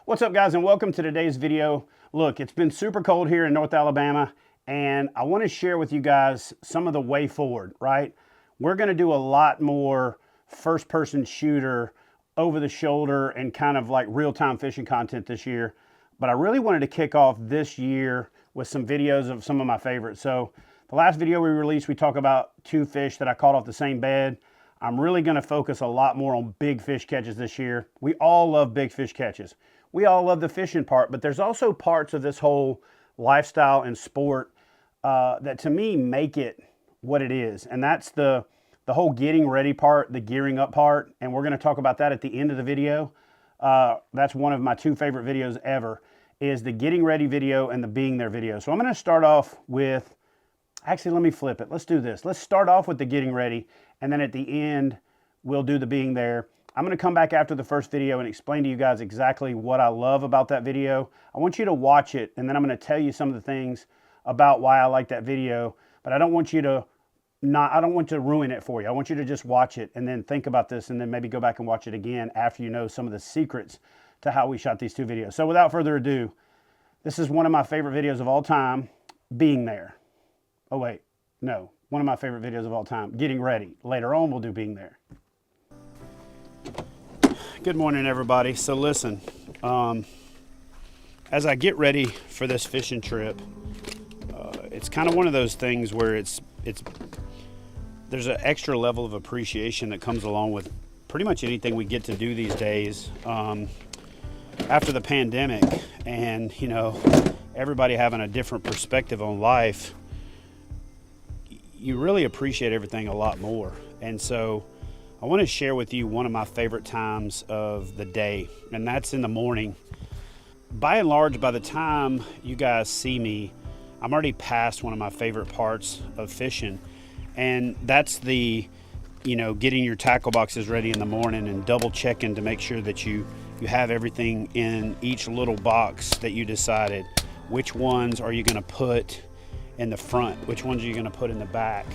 What's up, guys, and welcome to today's video. Look, it's been super cold here in North Alabama, and I want to share with you guys some of the way forward, right? We're going to do a lot more first-person shooter, over the shoulder, and kind of like real-time fishing content this year. But I really wanted to kick off this year with some videos of some of my favorites. So the last video we released, we talked about 2 fish that I caught off the same bed. I'm really going to focus a lot more on big fish catches this year. We all love big fish catches. We all love the fishing part, but there's also parts of this whole lifestyle and sport that to me make it what it is. And that's the whole getting ready part, the gearing up part. And we're going to talk about that at the end of the video. That's one of my 2 favorite videos ever, is the getting ready video and the being there video. So I'm going to start off with, actually, let me flip it. Let's do this. Let's start off with the getting ready, and then at the end, we'll do the being there. I'm going to come back after the first video and explain to you guys exactly what I love about that video. I want you to watch it, and then I'm going to tell you some of the things about why I like that video, but I don't want you to ruin it for you. I want you to just watch it and then think about this, and then maybe go back and watch it again after you know some of the secrets to how we shot these 2 videos. So without further ado, this is one of my favorite videos of all time, being there. Oh wait, no, one of my favorite videos of all time, getting ready. Later on, we'll do being there. Good morning, everybody. So listen, as I get ready for this fishing trip, it's kind of one of those things where there's an extra level of appreciation that comes along with pretty much anything we get to do these days. After the pandemic and, you know, everybody having a different perspective on life, you really appreciate everything a lot more. And so I want to share with you one of my favorite times of the day, and that's in the morning. By and large, by the time you guys see me, I'm already past one of my favorite parts of fishing, and that's the, you know, getting your tackle boxes ready in the morning and double checking to make sure that you have everything in each little box that you decided. Which ones are you going to put in the front? Which ones are you going to put in the back?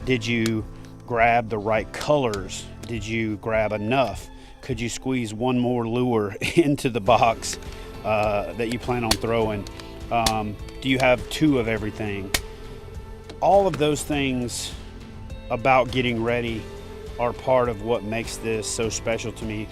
Did you grab the right colors? Did you grab enough? Could you squeeze one more lure into the box that you plan on throwing? Do you have 2 of everything? All of those things about getting ready are part of what makes this so special to me.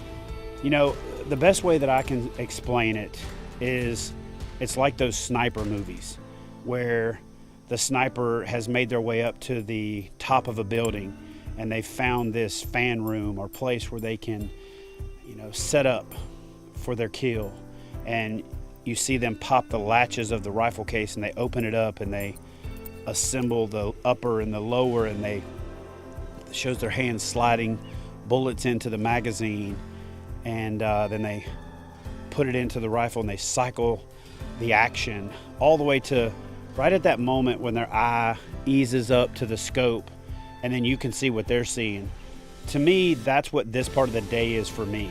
You know, the best way that I can explain it is it's like those sniper movies where the sniper has made their way up to the top of a building and they found this fan room or place where they can, you know, set up for their kill. And you see them pop the latches of the rifle case and they open it up and they assemble the upper and the lower, and it shows their hands sliding bullets into the magazine, and then they put it into the rifle and they cycle the action all the way to right at that moment when their eye eases up to the scope and then you can see what they're seeing. To me, that's what this part of the day is for me.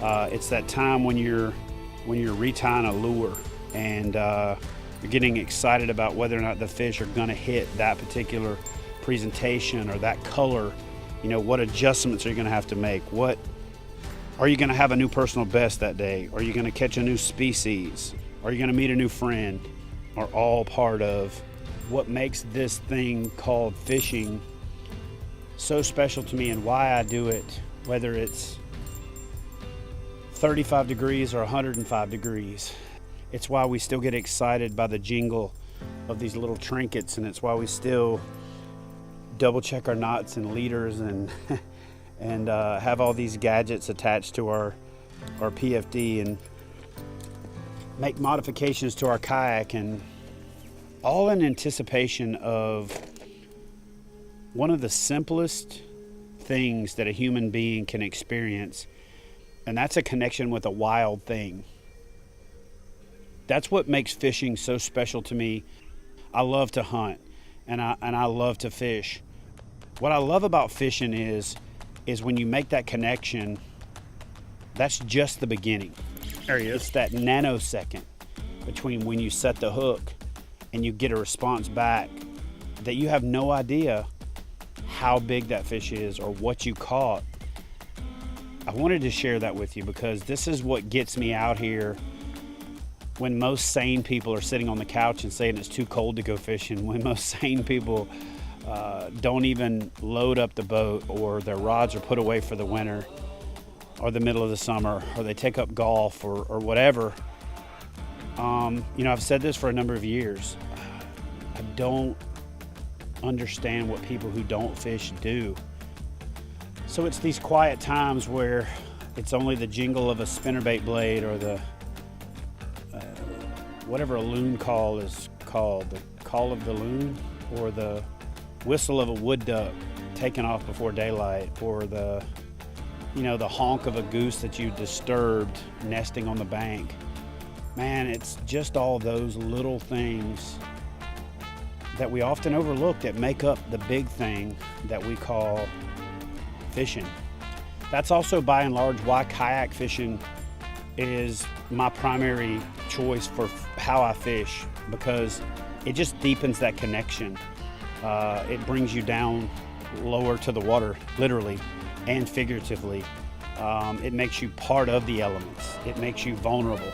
It's that time when you're retying a lure and you're getting excited about whether or not the fish are going to hit that particular presentation or that color. You know, what adjustments are you going to have to make? What are you going to have a new personal best that day? Are you going to catch a new species? Are you going to meet a new friend? Are all part of what makes this thing called fishing so special to me, and why I do it, whether it's 35 degrees or 105 degrees. It's why we still get excited by the jingle of these little trinkets, and it's why we still double check our knots and leaders and and have all these gadgets attached to our PFD and make modifications to our kayak, and all in anticipation of one of the simplest things that a human being can experience, and that's a connection with a wild thing. That's what makes fishing so special to me. I love to hunt and I love to fish. What I love about fishing is when you make that connection, that's just the beginning. There he is. It's that nanosecond between when you set the hook and you get a response back that you have no idea how big that fish is or what you caught. I wanted to share that with you because this is what gets me out here when most sane people are sitting on the couch and saying it's too cold to go fishing, when most sane people don't even load up the boat, or their rods are put away for the winter or the middle of the summer, or they take up golf or whatever. I've said this for a number of years. I don't understand what people who don't fish do. So it's these quiet times where it's only the jingle of a spinnerbait blade, or the whatever a loon call is called, the call of the loon, or the whistle of a wood duck taking off before daylight, or the honk of a goose that you disturbed nesting on the bank. Man, it's just all those little things that we often overlook that make up the big thing that we call fishing. That's also by and large why kayak fishing is my primary choice for how I fish, because it just deepens that connection. It brings you down lower to the water, literally and figuratively. It makes you part of the elements. It makes you vulnerable.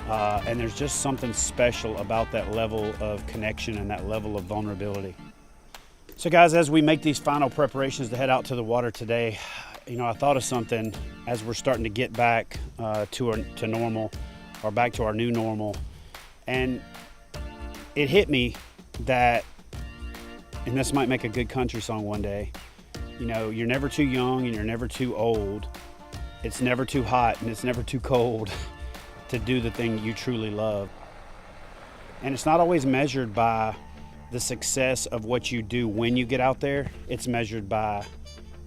And there's just something special about that level of connection and that level of vulnerability. So guys, as we make these final preparations to head out to the water today, I thought of something as we're starting to get back to normal, or back to our new normal. And it hit me that, and this might make a good country song one day, you're never too young and you're never too old. It's never too hot and it's never too cold to do the thing you truly love. And it's not always measured by the success of what you do when you get out there. It's measured by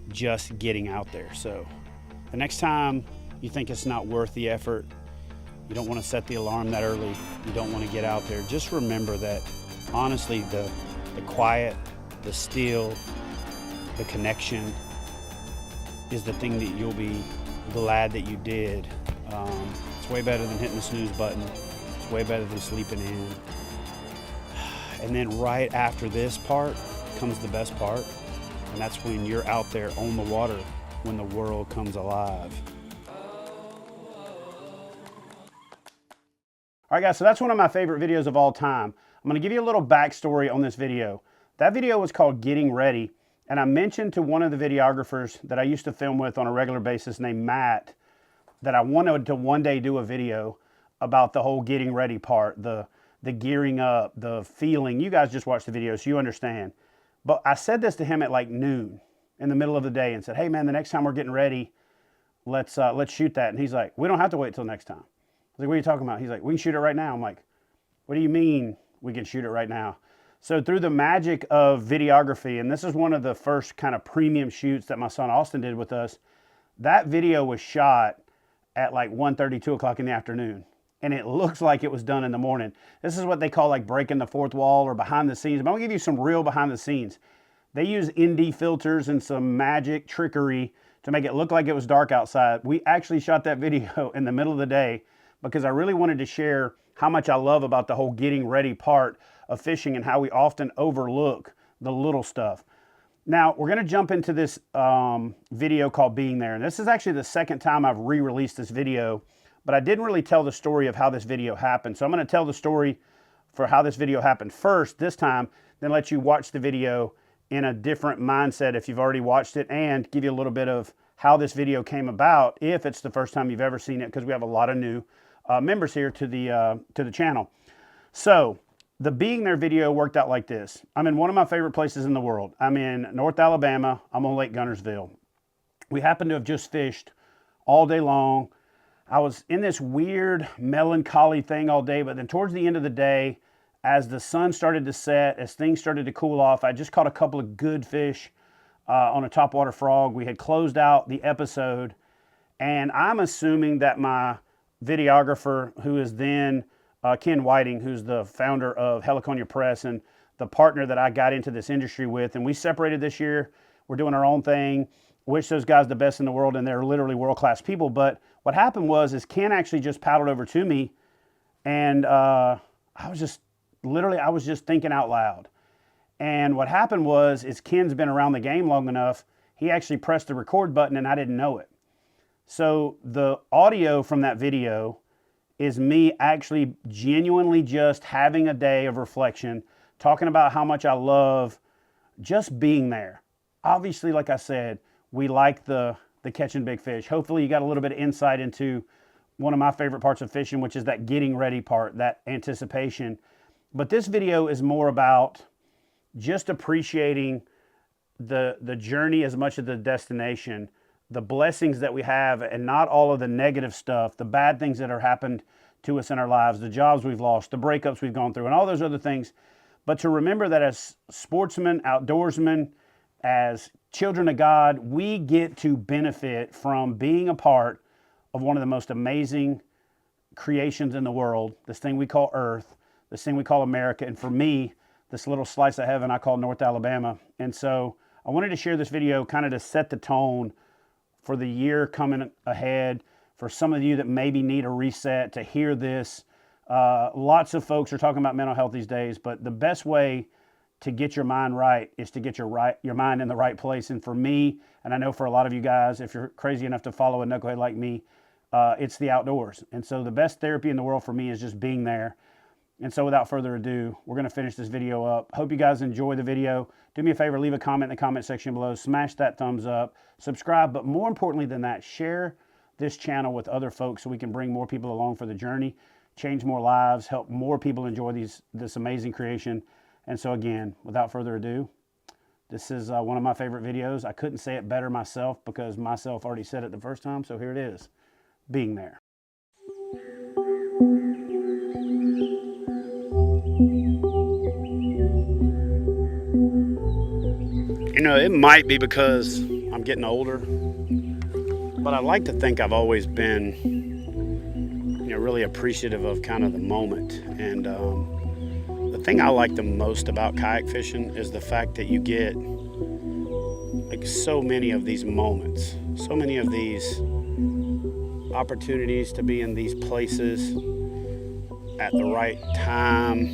just getting out there. So the next time you think it's not worth the effort, you don't want to set the alarm that early, you don't want to get out there, just remember that honestly the quiet, the still, the connection is the thing that you'll be glad that you did. It's way better than hitting the snooze button. It's way better than sleeping in. And then right after this part comes the best part, and that's when you're out there on the water when the world comes alive. All right guys, so that's one of my favorite videos of all time. I'm gonna give you a little backstory on this video. That video was called Getting Ready, and I mentioned to one of the videographers that I used to film with on a regular basis named Matt that I wanted to one day do a video about the whole getting ready part, the gearing up, the feeling. You guys just watched the video, so you understand. But I said this to him at like noon in the middle of the day and said, hey man, the next time we're getting ready, let's shoot that. And he's like, we don't have to wait till next time. I was like, what are you talking about? He's like, we can shoot it right now. I'm like, what do you mean we can shoot it right now? So through the magic of videography, and this is one of the first kind of premium shoots that my son Austin did with us, that video was shot at like 1:30, 2 o'clock in the afternoon. And it looks like it was done in the morning. This is what they call like breaking the fourth wall or behind the scenes. But I'm gonna give you some real behind the scenes. They use ND filters and some magic trickery to make it look like it was dark outside. We actually shot that video in the middle of the day because I really wanted to share how much I love about the whole getting ready part of fishing and how we often overlook the little stuff. Now, we're gonna jump into this video called Being There. And this is actually the second time I've re-released this video, but I didn't really tell the story of how this video happened. So I'm gonna tell the story for how this video happened first this time, then let you watch the video in a different mindset if you've already watched it, and give you a little bit of how this video came about if it's the first time you've ever seen it, because we have a lot of new members here to the channel. So the Being There video worked out like this. I'm in one of my favorite places in the world. I'm in North Alabama. I'm on Lake Guntersville. We happen to have just fished all day long. I was in this weird melancholy thing all day, but then towards the end of the day, as the sun started to set, as things started to cool off, I just caught a couple of good fish on a topwater frog. We had closed out the episode, and I'm assuming that my videographer, who is then Ken Whiting, who's the founder of Heliconia Press and the partner that I got into this industry with, and we separated this year. We're doing our own thing. Wish those guys the best in the world, and they're literally world-class people. But what happened is Ken actually just paddled over to me, and I was just thinking out loud. And what happened is Ken's been around the game long enough, he actually pressed the record button and I didn't know it. So the audio from that video is me actually genuinely just having a day of reflection, talking about how much I love just being there. Obviously, like I said, we like the catching big fish. Hopefully you got a little bit of insight into one of my favorite parts of fishing, which is that getting ready part, that anticipation. But this video is more about just appreciating the journey as much as the destination, the blessings that we have, and not all of the negative stuff, the bad things that have happened to us in our lives, the jobs we've lost, the breakups we've gone through, and all those other things. But to remember that as sportsmen, outdoorsmen, as children of God, we get to benefit from being a part of one of the most amazing creations in the world, this thing we call Earth, this thing we call America, and for me, this little slice of heaven I call North Alabama. And so I wanted to share this video kind of to set the tone for the year coming ahead, for some of you that maybe need a reset, to hear this. Lots of folks are talking about mental health these days, but the best way to get your mind right is to get your mind in the right place. And for me, and I know for a lot of you guys, if you're crazy enough to follow a knucklehead like me, it's the outdoors. And so the best therapy in the world for me is just being there. And so without further ado, we're going to finish this video up. Hope you guys enjoy the video. Do me a favor, leave a comment in the comment section below. Smash that thumbs up, subscribe, but more importantly than that, share this channel with other folks so we can bring more people along for the journey, change more lives, help more people enjoy this amazing creation. And so again, without further ado, this is one of my favorite videos. I couldn't say it better myself because myself already said it the first time, so here it is, being there. You know, it might be because I'm getting older, but I like to think I've always been, you know, really appreciative of kind of the moment. And the thing I like the most about kayak fishing is the fact that you get like so many of these moments, so many of these opportunities to be in these places at the right time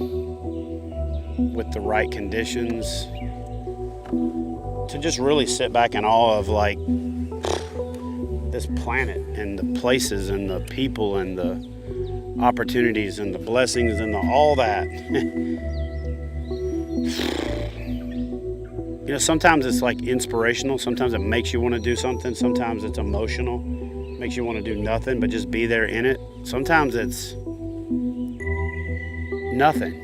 with the right conditions, to just really sit back in awe of like this planet and the places and the people and the opportunities and the blessings and all that. You know, sometimes it's like inspirational, sometimes it makes you want to do something, sometimes it's emotional, makes you want to do nothing but just be there in it. Sometimes it's nothing,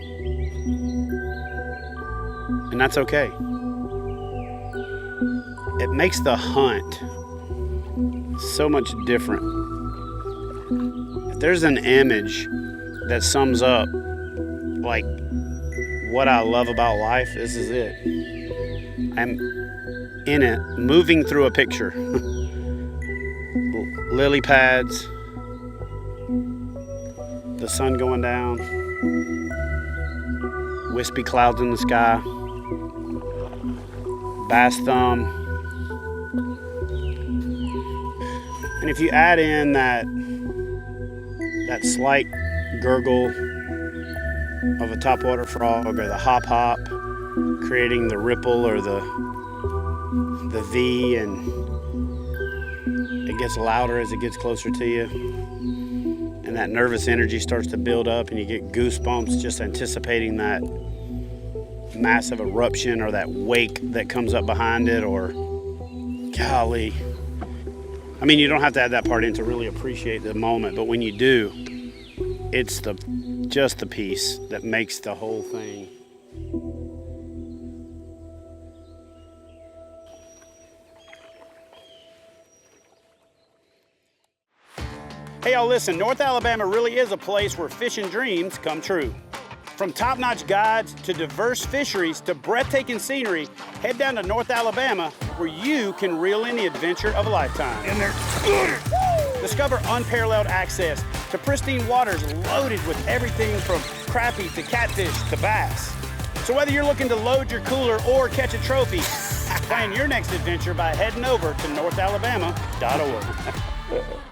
and that's okay. It makes the hunt so much different. If there's an image that sums up like what I love about life, this is it. I'm in it, moving through a picture. Lily pads, the sun going down, wispy clouds in the sky, bass thumb. And if you add in that slight gurgle of a topwater frog, or the hop hop, creating the ripple or the V, and it gets louder as it gets closer to you, and that nervous energy starts to build up and you get goosebumps just anticipating that massive eruption or that wake that comes up behind it, or golly, I mean, you don't have to add that part in to really appreciate the moment, but when you do, it's just the piece that makes the whole thing. Hey y'all, listen, North Alabama really is a place where fishing dreams come true. From top-notch guides to diverse fisheries to breathtaking scenery, head down to North Alabama where you can reel in the adventure of a lifetime. And they're discover unparalleled access to pristine waters loaded with everything from crappie to catfish to bass. So whether you're looking to load your cooler or catch a trophy, plan your next adventure by heading over to NorthAlabama.org.